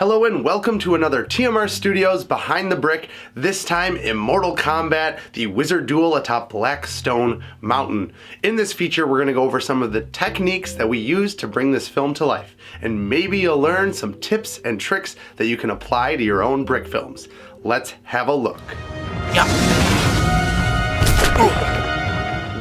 Hello and welcome to another TMR Studios Behind the Brick, this time Immortal Combat, the wizard duel atop Blackstone Mountain. In this feature, we're going to go over some of the techniques that we use to bring this film to life, and maybe you'll learn some tips and tricks that you can apply to your own brick films. Let's have a look.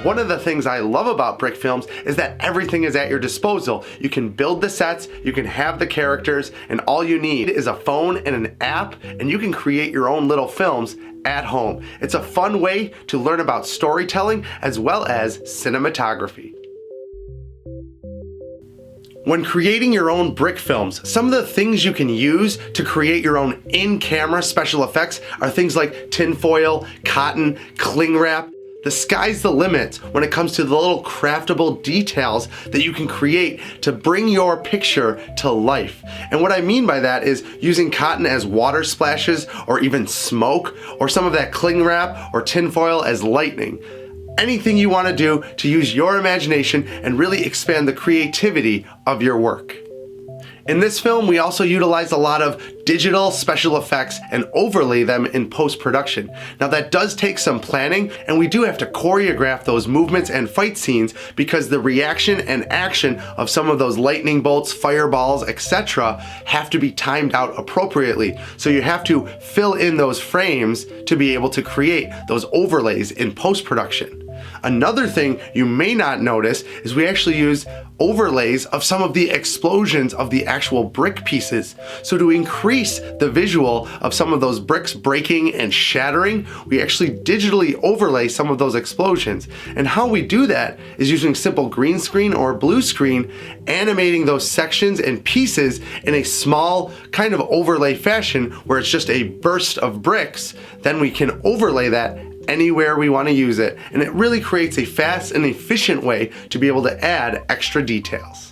One of the things I love about brick films is that everything is at your disposal. You can build the sets, you can have the characters, and all you need is a phone and an app, and you can create your own little films at home. It's a fun way to learn about storytelling as well as cinematography. When creating your own brick films, some of the things you can use to create your own in-camera special effects are things like tinfoil, cotton, cling wrap. The sky's the limit when it comes to the little craftable details that you can create to bring your picture to life. And what I mean by that is using cotton as water splashes or even smoke, or some of that cling wrap or tinfoil as lightning. Anything you want to do to use your imagination and really expand the creativity of your work. In this film, we also utilized a lot of digital special effects and overlay them in post-production. Now that does take some planning, and we do have to choreograph those movements and fight scenes because the reaction and action of some of those lightning bolts, fireballs, etc. have to be timed out appropriately. So you have to fill in those frames to be able to create those overlays in post-production. Another thing you may not notice is we actually use overlays of some of the explosions of the actual brick pieces. So to increase the visual of some of those bricks breaking and shattering, we actually digitally overlay some of those explosions. And how we do that is using simple green screen or blue screen, animating those sections and pieces in a small kind of overlay fashion where it's just a burst of bricks. Then we can overlay that anywhere we want to use it, and it really creates a fast and efficient way to be able to add extra details.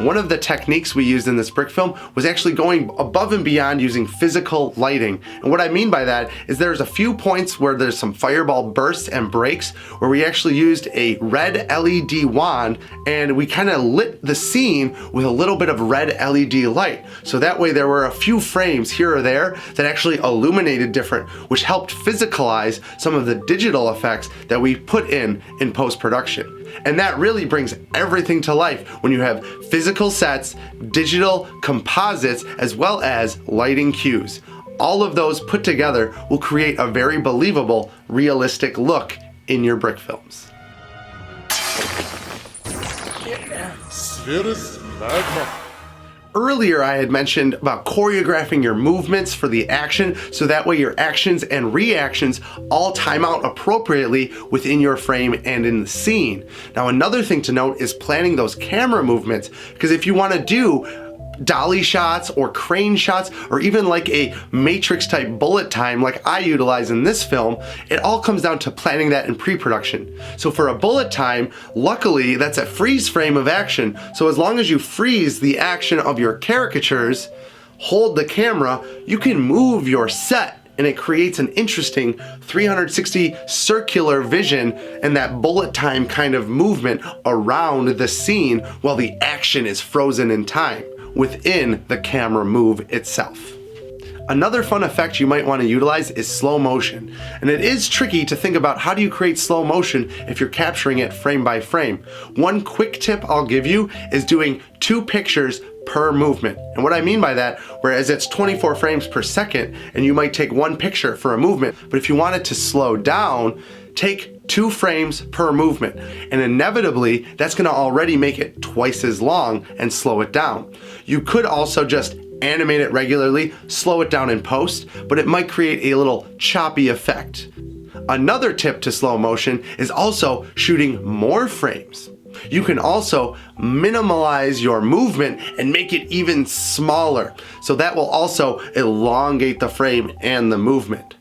One of the techniques we used in this brick film was actually going above and beyond using physical lighting. And what I mean by that is there's a few points where there's some fireball bursts and breaks where we actually used a red LED wand and we kind of lit the scene with a little bit of red LED light. So that way there were a few frames here or there that actually illuminated different, which helped physicalize some of the digital effects that we put in post-production. And that really brings everything to life when you have physical sets, digital composites, as well as lighting cues. All of those put together will create a very believable, realistic look in your brick films. Earlier I had mentioned about choreographing your movements for the action so that way your actions and reactions all time out appropriately within your frame and in the scene. Now another thing to note is planning those camera movements, because if you want to do dolly shots or crane shots or even like a matrix type bullet time like I utilize in this film, it all comes down to planning that in pre-production. So for a bullet time, luckily that's a freeze frame of action, so as long as you freeze the action of your caricatures, hold the camera, you can move your set and it creates an interesting 360 circular vision and that bullet time kind of movement around the scene while the action is frozen in time within the camera move itself. Another fun effect you might want to utilize is slow motion. And it is tricky to think about how do you create slow motion if you're capturing it frame by frame. One quick tip I'll give you is doing 2 pictures per movement. And what I mean by that, whereas it's 24 frames per second and you might take 1 picture for a movement, but if you want it to slow down, take 2 frames per movement, and inevitably that's going to already make it twice as long and slow it down. You could also just animate it regularly, slow it down in post, but it might create a little choppy effect. Another tip to slow motion is also shooting more frames. You can also minimalize your movement and make it even smaller, so that will also elongate the frame and the movement.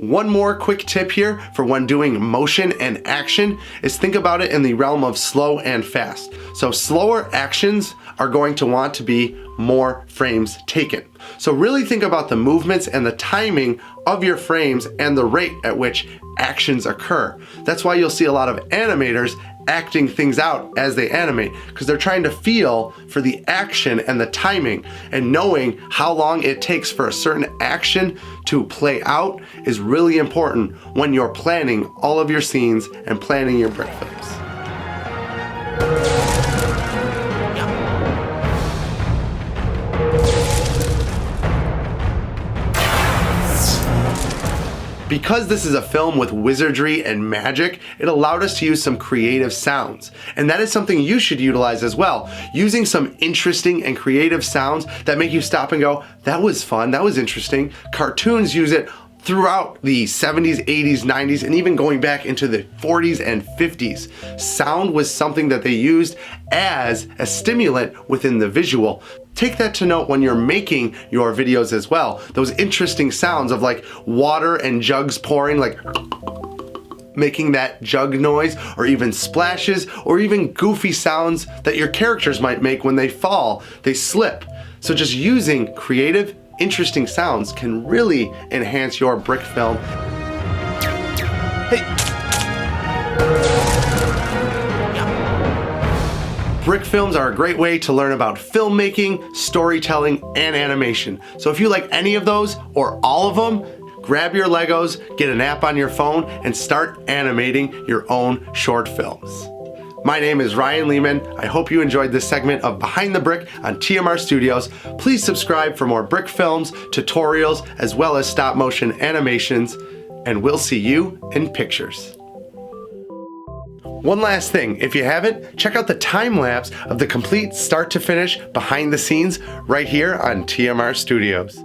One more quick tip here for when doing motion and action is think about it in the realm of slow and fast. So slower actions are going to want to be more frames taken. So really think about the movements and the timing of your frames and the rate at which actions occur. That's why you'll see a lot of animators acting things out as they animate, because they're trying to feel for the action and the timing, and knowing how long it takes for a certain action to play out is really important when you're planning all of your scenes and planning your brick films. Because this is a film with wizardry and magic, it allowed us to use some creative sounds. And that is something you should utilize as well. Using some interesting and creative sounds that make you stop and go, that was fun, that was interesting. Cartoons use it throughout the 70s, 80s, 90s, and even going back into the 40s and 50s. Sound was something that they used as a stimulant within the visual. Take that to note when you're making your videos as well. Those interesting sounds of like water and jugs pouring, like making that jug noise, or even splashes, or even goofy sounds that your characters might make when they fall, they slip. So just using creative, interesting sounds can really enhance your brick film. Hey. Brick films are a great way to learn about filmmaking, storytelling, and animation. So if you like any of those or all of them, grab your Legos, get an app on your phone, and start animating your own short films. My name is Ryan Lehman. I hope you enjoyed this segment of Behind the Brick on TMR Studios. Please subscribe for more brick films, tutorials, as well as stop motion animations, and we'll see you in pictures. One last thing, if you haven't, check out the time lapse of the complete start to finish behind the scenes right here on TMR Studios.